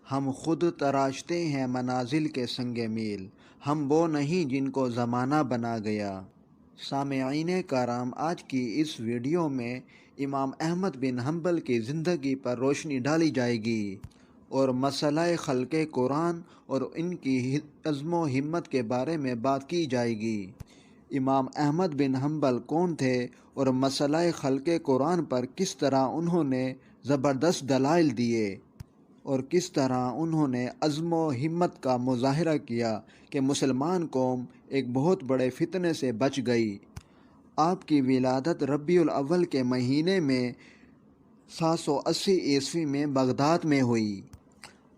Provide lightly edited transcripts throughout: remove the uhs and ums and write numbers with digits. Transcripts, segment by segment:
ہم خود تراشتے ہیں منازل کے سنگ میل، ہم وہ نہیں جن کو زمانہ بنا گیا۔ سامعین کرام، آج کی اس ویڈیو میں امام احمد بن حنبل کی زندگی پر روشنی ڈالی جائے گی اور مسئلہ خلق قرآن اور ان کی عزم و ہمت کے بارے میں بات کی جائے گی۔ امام احمد بن حنبل کون تھے اور مسئلہ خلق قرآن پر کس طرح انہوں نے زبردست دلائل دیے اور کس طرح انہوں نے عزم و ہمت کا مظاہرہ کیا کہ مسلمان قوم ایک بہت بڑے فتنے سے بچ گئی۔ آپ کی ولادت ربیع الاول کے مہینے میں 780 عیسوی میں بغداد میں ہوئی۔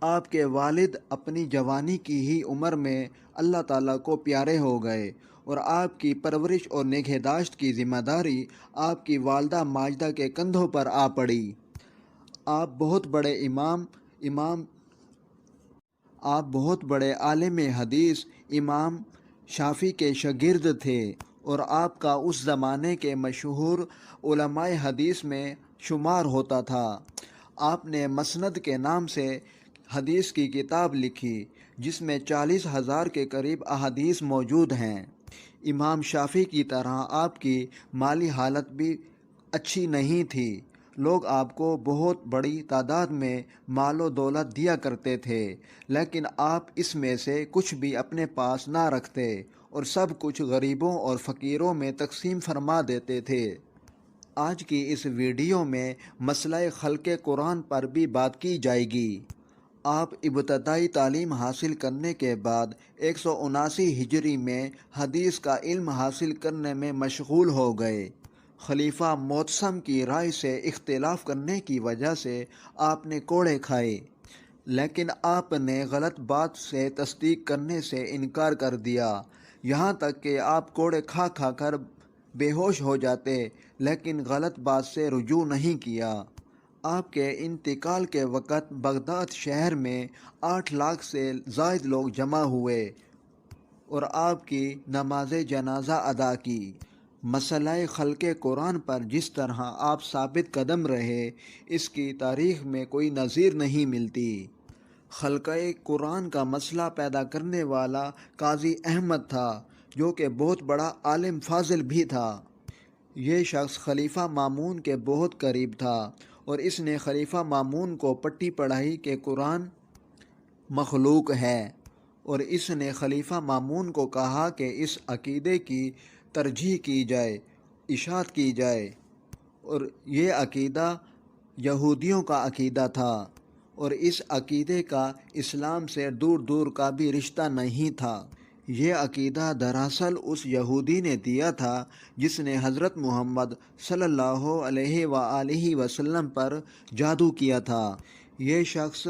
آپ کے والد اپنی جوانی کی ہی عمر میں اللہ تعالیٰ کو پیارے ہو گئے اور آپ کی پرورش اور نگہداشت کی ذمہ داری آپ کی والدہ ماجدہ کے کندھوں پر آ پڑی۔ آپ بہت بڑے عالم حدیث امام شافعی کے شاگرد تھے اور آپ کا اس زمانے کے مشہور علماء حدیث میں شمار ہوتا تھا۔ آپ نے مسند کے نام سے حدیث کی کتاب لکھی جس میں 40,000 کے قریب احادیث موجود ہیں۔ امام شافعی کی طرح آپ کی مالی حالت بھی اچھی نہیں تھی۔ لوگ آپ کو بہت بڑی تعداد میں مال و دولت دیا کرتے تھے، لیکن آپ اس میں سے کچھ بھی اپنے پاس نہ رکھتے اور سب کچھ غریبوں اور فقیروں میں تقسیم فرما دیتے تھے۔ آج کی اس ویڈیو میں مسئلہ خلق قرآن پر بھی بات کی جائے گی۔ آپ ابتدائی تعلیم حاصل کرنے کے بعد 179 ہجری میں حدیث کا علم حاصل کرنے میں مشغول ہو گئے۔ خلیفہ معتصم کی رائے سے اختلاف کرنے کی وجہ سے آپ نے کوڑے کھائے، لیکن آپ نے غلط بات سے تصدیق کرنے سے انکار کر دیا، یہاں تک کہ آپ کوڑے کھا کھا کر بے ہوش ہو جاتے، لیکن غلط بات سے رجوع نہیں کیا۔ آپ کے انتقال کے وقت بغداد شہر میں 8 لاکھ سے زائد لوگ جمع ہوئے اور آپ کی نماز جنازہ ادا کی۔ مسئلہ خلق قرآن پر جس طرح آپ ثابت قدم رہے، اس کی تاریخ میں کوئی نظیر نہیں ملتی۔ خلق قرآن کا مسئلہ پیدا کرنے والا قاضی احمد تھا، جو کہ بہت بڑا عالم فاضل بھی تھا۔ یہ شخص خلیفہ مامون کے بہت قریب تھا اور اس نے خلیفہ مامون کو پٹی پڑھائی کہ قرآن مخلوق ہے، اور اس نے خلیفہ مامون کو کہا کہ اس عقیدے کی ترجیح کی جائے، اشاعت کی جائے، اور یہ عقیدہ یہودیوں کا عقیدہ تھا اور اس عقیدے کا اسلام سے دور دور کا بھی رشتہ نہیں تھا۔ یہ عقیدہ دراصل اس یہودی نے دیا تھا جس نے حضرت محمد صلی اللہ علیہ وآلہ وسلم پر جادو کیا تھا۔ یہ شخص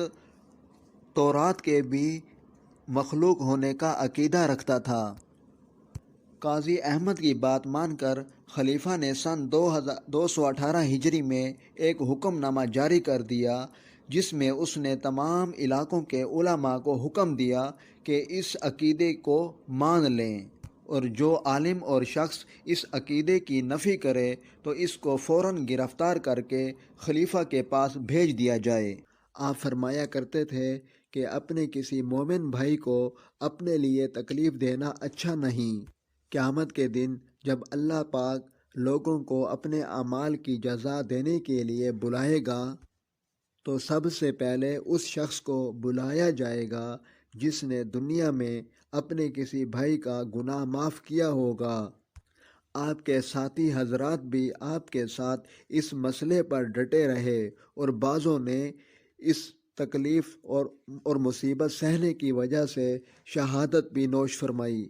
تورات کے بھی مخلوق ہونے کا عقیدہ رکھتا تھا۔ قاضی احمد کی بات مان کر خلیفہ نے سن 218 ہجری میں ایک حکم نامہ جاری کر دیا، جس میں اس نے تمام علاقوں کے علماء کو حکم دیا کہ اس عقیدے کو مان لیں، اور جو عالم اور شخص اس عقیدے کی نفی کرے تو اس کو فوراً گرفتار کر کے خلیفہ کے پاس بھیج دیا جائے۔ آپ فرمایا کرتے تھے کہ اپنے کسی مومن بھائی کو اپنے لیے تکلیف دینا اچھا نہیں۔ قیامت کے دن جب اللہ پاک لوگوں کو اپنے اعمال کی جزا دینے کے لیے بلائے گا تو سب سے پہلے اس شخص کو بلایا جائے گا جس نے دنیا میں اپنے کسی بھائی کا گناہ معاف کیا ہوگا۔ آپ کے ساتھی حضرات بھی آپ کے ساتھ اس مسئلے پر ڈٹے رہے اور بعضوں نے اس تکلیف اور مصیبت سہنے کی وجہ سے شہادت بھی نوش فرمائی۔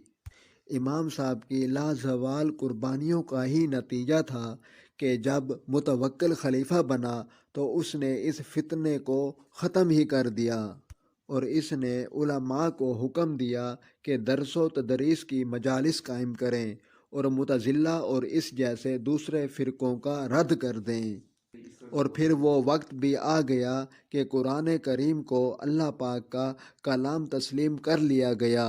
امام صاحب کی لازوال قربانیوں کا ہی نتیجہ تھا کہ جب متوکل خلیفہ بنا تو اس نے اس فتنے کو ختم ہی کر دیا اور اس نے علماء کو حکم دیا کہ درس و تدریس کی مجالس قائم کریں اور معتزلہ اور اس جیسے دوسرے فرقوں کا رد کر دیں۔ اور پھر وہ وقت بھی آ گیا کہ قرآن کریم کو اللہ پاک کا کلام تسلیم کر لیا گیا۔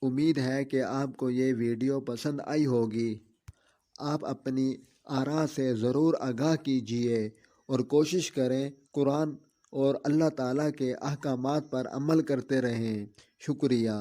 امید ہے کہ آپ کو یہ ویڈیو پسند آئی ہوگی۔ آپ اپنی آراء سے ضرور آگاہ کیجیے اور کوشش کریں قرآن اور اللہ تعالیٰ کے احکامات پر عمل کرتے رہیں۔ شکریہ۔